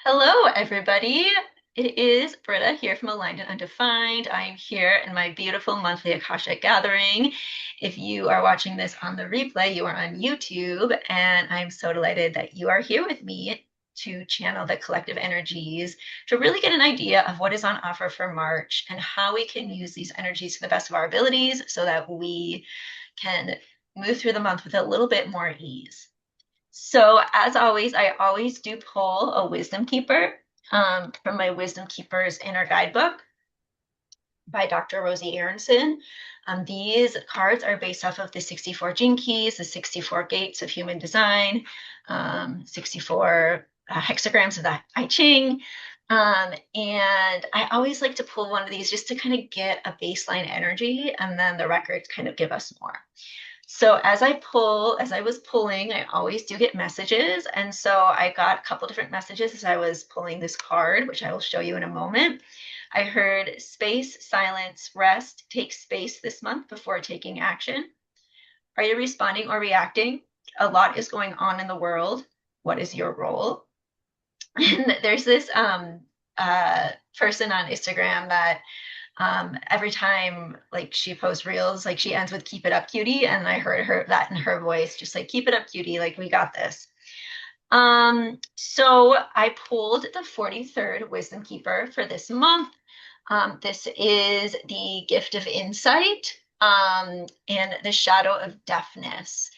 Hello, everybody. It is Britta here from Aligned and Undefined. I am here in my beautiful monthly Akashic gathering. If you are watching this on the replay, you are on YouTube, and I'm so delighted that you are here with me to channel the collective energies to really get an idea of what is on offer for March and how we can use these energies to the best of our abilities so that we can move through the month with a little bit more ease. So, as always, I always do pull a wisdom keeper from my Wisdom Keepers Inner Guidebook by Dr. Rosie Aronson. These cards are based off of the 64 gene keys, the 64 gates of human design, 64 hexagrams of the I Ching. And I always like to pull one of these just to kind of get a baseline energy, and then the records kind of give us more. So as I was pulling, I always do get messages. And so I got a couple different messages as I was pulling this card, which I will show you in a moment. I heard space, silence, rest, take space this month before taking action. Are you responding or reacting? A lot is going on in the world. What is your role? And there's this person on Instagram that every time like she posts reels, like she ends with "keep it up, cutie," and I heard her that in her voice, just like "keep it up, cutie," like we got this. So I pulled the 43rd Wisdom Keeper for this month. This is the gift of insight and the shadow of deafness.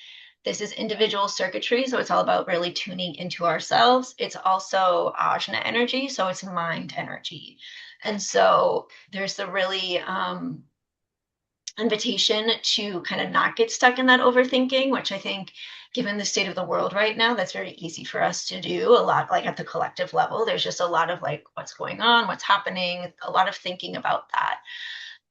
This is individual circuitry, so it's all about really tuning into ourselves. It's also ajna energy, so it's mind energy. And so there's the really invitation to kind of not get stuck in that overthinking, which I think, given the state of the world right now, that's very easy for us to do a lot, like at the collective level. There's just a lot of like what's going on, what's happening, a lot of thinking about that.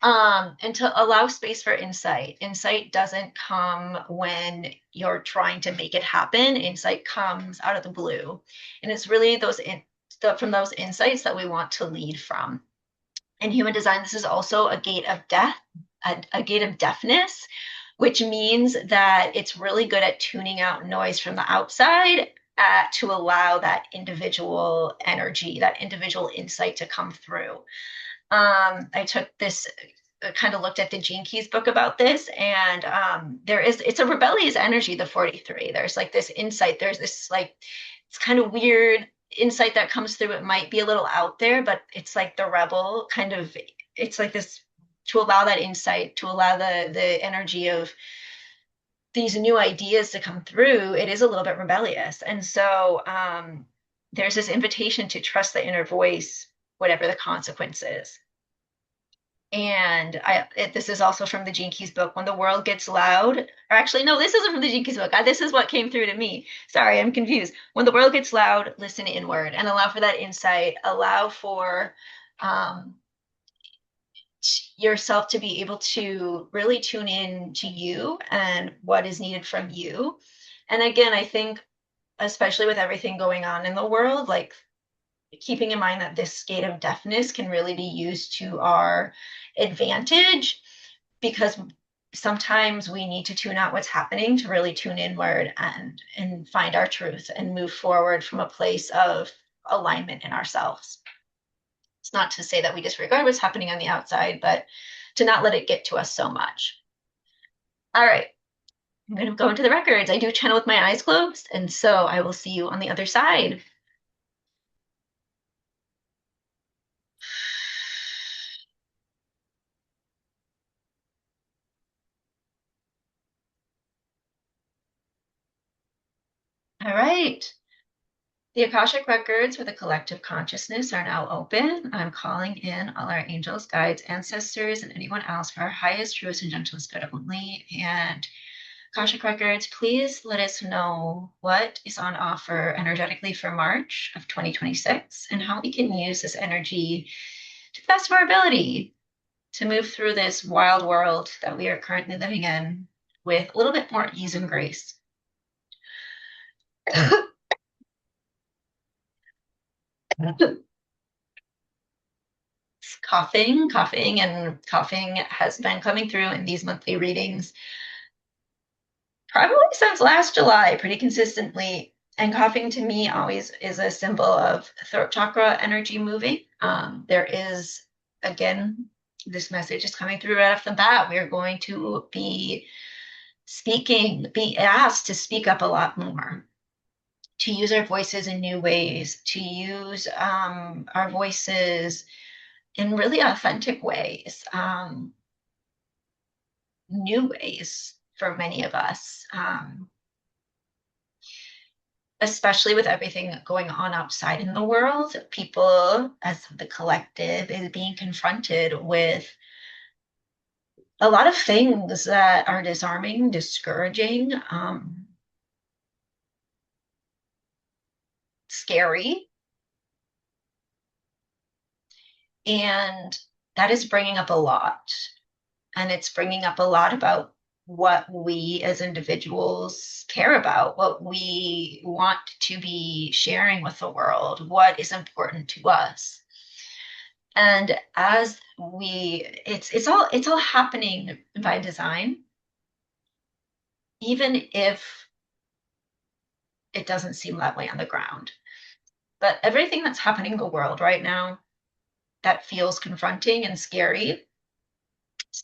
And to allow space for insight. Insight doesn't come when you're trying to make it happen. Insight comes out of the blue. And it's really from those insights that we want to lead from. In human design, this is also a gate of death, a gate of deafness, which means that it's really good at tuning out noise from the outside to allow that individual energy, that individual insight to come through. I took this, kind of looked at the Gene Keys book about this, and it's a rebellious energy, the 43. There's like this insight, there's this like, it's kind of weird insight that comes through. It might be a little out there, but it's like the rebel kind of, it's like this to allow that insight, to allow the energy of these new ideas to come through. It is a little bit rebellious. And so there's this invitation to trust the inner voice, whatever the consequences. And this is also from the Gene Keys book. When the world gets loud, or actually, no, this isn't from the Gene Keys book. This is what came through to me. Sorry, I'm confused. When the world gets loud, listen inward and allow for that insight. Allow for yourself to be able to really tune in to you and what is needed from you. And again, I think, especially with everything going on in the world, like keeping in mind that this gate of deafness can really be used to our advantage, because sometimes we need to tune out what's happening to really tune inward and find our truth and move forward from a place of alignment in ourselves. It's not to say that we disregard what's happening on the outside, but to not let it get to us so much. All right, I'm going to go into the records. I do channel with my eyes closed, and so I will see you on the other side. All right. The Akashic Records for the collective consciousness are now open. I'm calling in all our angels, guides, ancestors, and anyone else for our highest, truest, and gentlest good only. And Akashic Records, please let us know what is on offer energetically for March of 2026 and how we can use this energy to the best of our ability to move through this wild world that we are currently living in with a little bit more ease and grace. Coughing, and coughing has been coming through in these monthly readings probably since last July, pretty consistently. And coughing to me always is a symbol of throat chakra energy moving. There is, again, this message is coming through right off the bat. We're going to be be asked to speak up a lot more, to use our voices in new ways, to use our voices in really authentic ways, new ways for many of us. Especially with everything going on outside in the world, people as the collective is being confronted with a lot of things that are disarming, discouraging, scary. And that is bringing up a lot. And it's bringing up a lot about what we as individuals care about, what we want to be sharing with the world, what is important to us. And as it's all happening by design, even if it doesn't seem that way on the ground. But everything that's happening in the world right now that feels confronting and scary,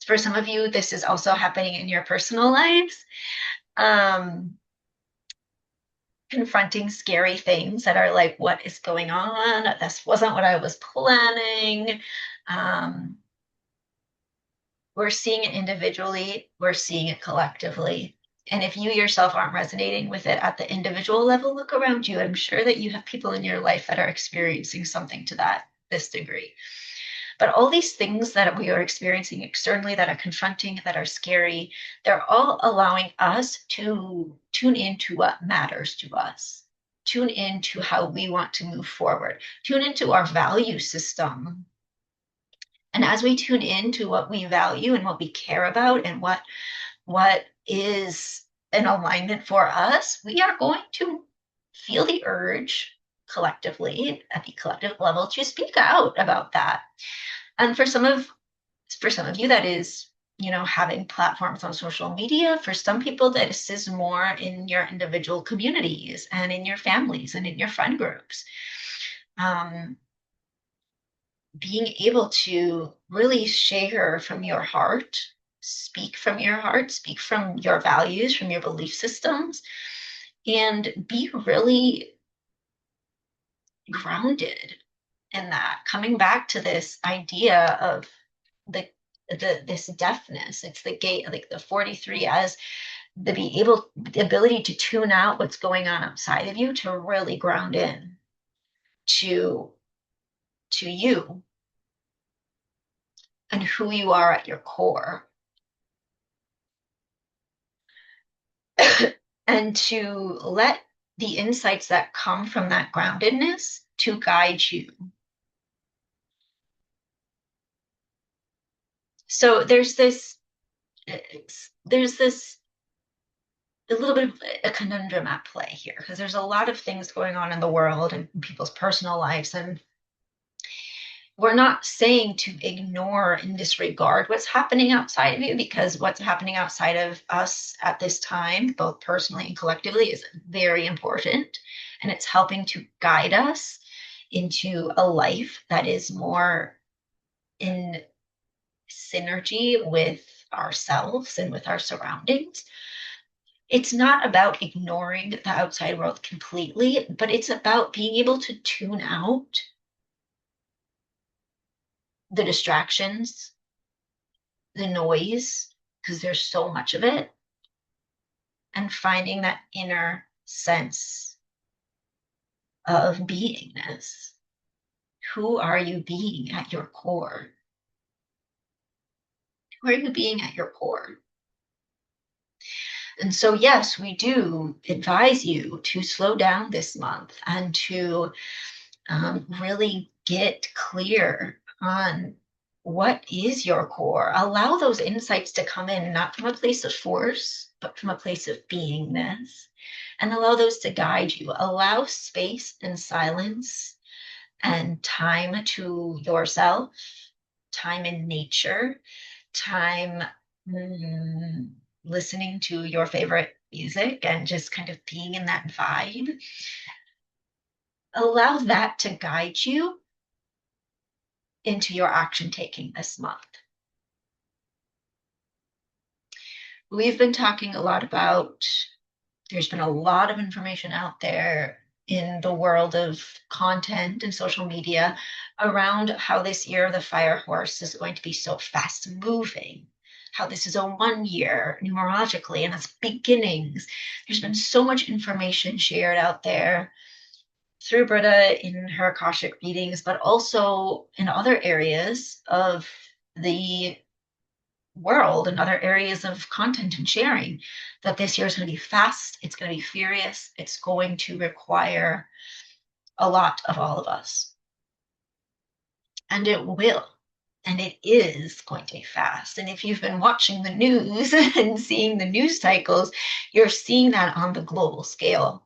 for some of you, this is also happening in your personal lives. Um, Confronting scary things that are like, what is going on? This wasn't what I was planning. Um, we're seeing it individually, we're seeing it collectively. And if you yourself aren't resonating with it at the individual level, look around you. I'm sure that you have people in your life that are experiencing something to this degree. But all these things that we are experiencing externally that are confronting, that are scary, they're all allowing us to tune into what matters to us, tune into how we want to move forward, tune into our value system. And as we tune into what we value and what we care about and what is in alignment for us, we are going to feel the urge collectively at the collective level to speak out about that. And for some of you, that is, having platforms on social media. For some people, this is more in your individual communities and in your families and in your friend groups. Being able to really share from your heart, speak from your heart, speak from your values, from your belief systems, and be really grounded in that. Coming back to this idea of the this deafness, it's the gate, like the 43, as the ability to tune out what's going on outside of you, to really ground in to you and who you are at your core. And to let the insights that come from that groundedness to guide you. So there's this a little bit of a conundrum at play here, because there's a lot of things going on in the world and people's personal lives, and we're not saying to ignore and disregard what's happening outside of you, because what's happening outside of us at this time, both personally and collectively, is very important, and it's helping to guide us into a life that is more in synergy with ourselves and with our surroundings. It's not about ignoring the outside world completely, but it's about being able to tune out the distractions, the noise, because there's so much of it, and finding that inner sense of beingness. Who are you being at your core? Who are you being at your core? And so, yes, we do advise you to slow down this month and to really get clear on what is your core. Allow those insights to come in, not from a place of force, but from a place of beingness, and allow those to guide you. Allow space and silence and time to yourself, time in nature, time listening to your favorite music and just kind of being in that vibe, allow that to guide you into your action taking this month. We've been talking a lot about, there's been a lot of information out there in the world of content and social media around how this year the fire horse is going to be so fast moving, how this is a 1 year numerologically and it's beginnings. There's been so much information shared out there through Britta in her Akashic readings, but also in other areas of the world and other areas of content and sharing, that this year is going to be fast, it's going to be furious, it's going to require a lot of all of us. And it will. And it is going to be fast. And if you've been watching the news and seeing the news cycles, you're seeing that on the global scale,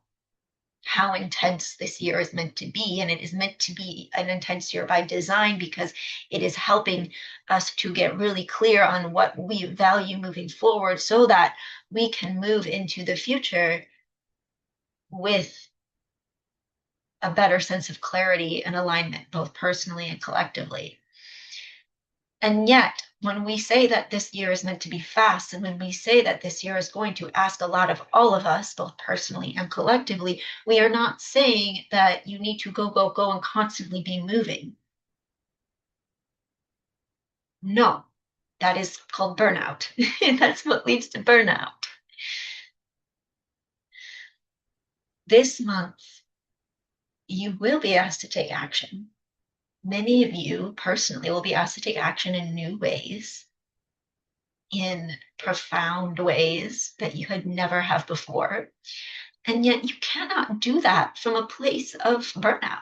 how intense this year is meant to be. And it is meant to be an intense year by design because it is helping us to get really clear on what we value moving forward so that we can move into the future with a better sense of clarity and alignment, both personally and collectively. And yet, when we say that this year is meant to be fast, and when we say that this year is going to ask a lot of all of us, both personally and collectively, we are not saying that you need to go, go, go and constantly be moving. No, that is called burnout. That's what leads to burnout. This month, you will be asked to take action. Many of you personally will be asked to take action in new ways, in profound ways that you had never have before. And yet you cannot do that from a place of burnout.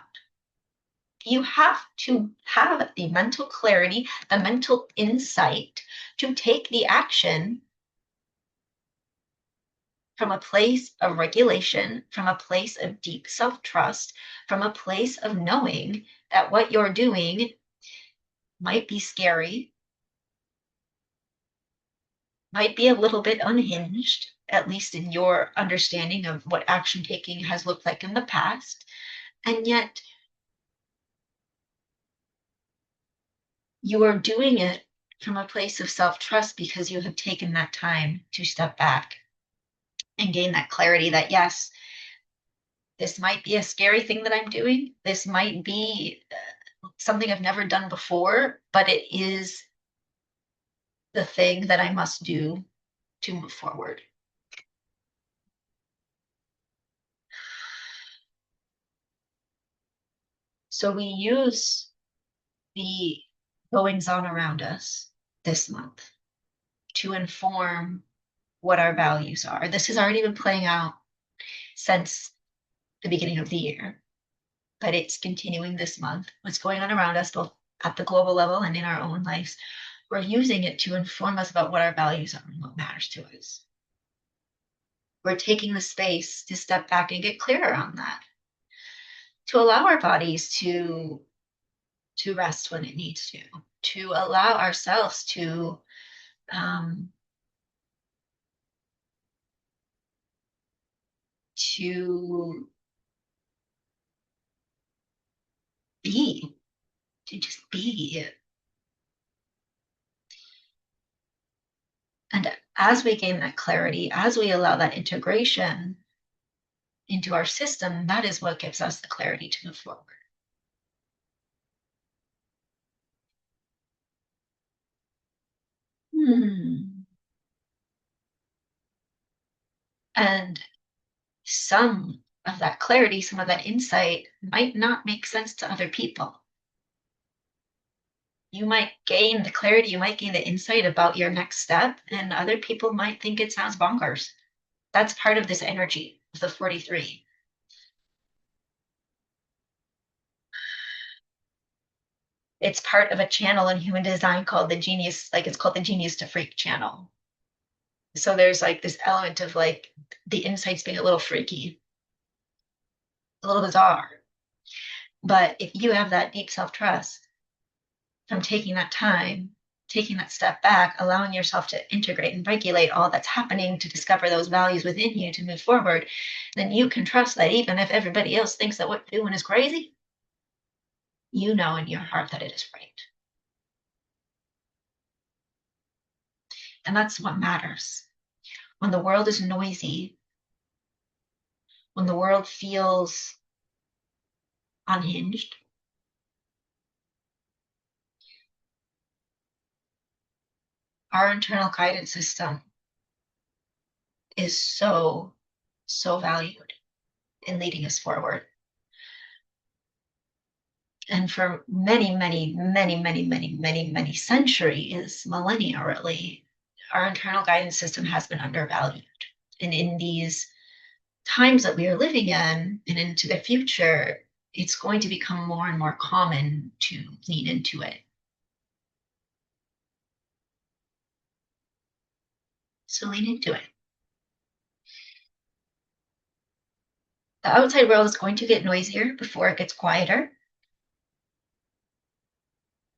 You have to have the mental clarity, the mental insight to take the action from a place of regulation, from a place of deep self-trust, from a place of knowing that what you're doing might be scary, might be a little bit unhinged, at least in your understanding of what action taking has looked like in the past. And yet you are doing it from a place of self-trust because you have taken that time to step back and gain that clarity that, yes, this might be a scary thing that I'm doing. This might be something I've never done before, but it is the thing that I must do to move forward. So we use the goings on around us this month to inform what our values are. This has already been playing out since the beginning of the year, but it's continuing this month. What's going on around us, both at the global level and in our own lives, we're using it to inform us about what our values are and what matters to us. We're taking the space to step back and get clearer on that, to allow our bodies to rest when it needs to allow ourselves to to be, to just be. And as we gain that clarity, as we allow that integration into our system, that is what gives us the clarity to move forward. And some of that clarity, some of that insight might not make sense to other people. You might gain the clarity, you might gain the insight about your next step, and other people might think it sounds bonkers. That's part of this energy of the 43. It's part of a channel in human design called the genius, like it's called the genius to freak channel. So there's like this element of like the insights being a little freaky, a little bizarre. But if you have that deep self-trust from taking that time taking that step back, allowing yourself to integrate and regulate all that's happening to discover those values within you to move forward, then you can trust that even if everybody else thinks that what you're doing is crazy, you know in your heart that it is right. And that's what matters. When the world is noisy, when the world feels unhinged, our internal guidance system is so, so valued in leading us forward. And for many, many, many, many, many, many, many centuries, millennia really, our internal guidance system has been undervalued. And in these times that we are living in and into the future, it's going to become more and more common to lean into it. So lean into it. The outside world is going to get noisier before it gets quieter.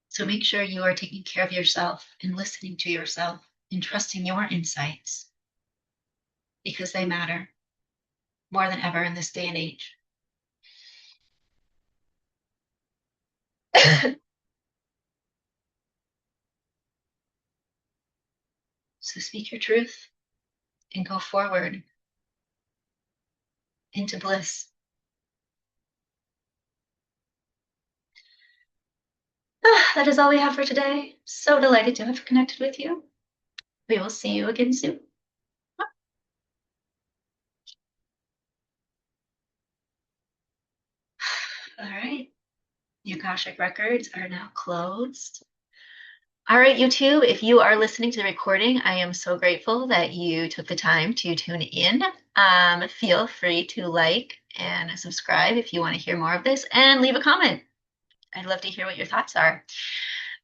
So make sure you are taking care of yourself and listening to yourself and trusting your insights because they matter more than ever in this day and age. So speak your truth and go forward into bliss. That is all we have for today. So delighted to have connected with you. We will see you again soon. All right. The Akashic Records are now closed. All right, YouTube, if you are listening to the recording, I am so grateful that you took the time to tune in. Feel free to like and subscribe if you want to hear more of this and leave a comment. I'd love to hear what your thoughts are.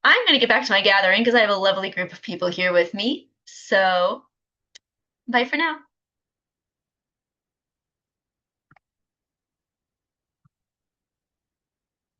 I'm going to get back to my gathering because I have a lovely group of people here with me. So, bye for now.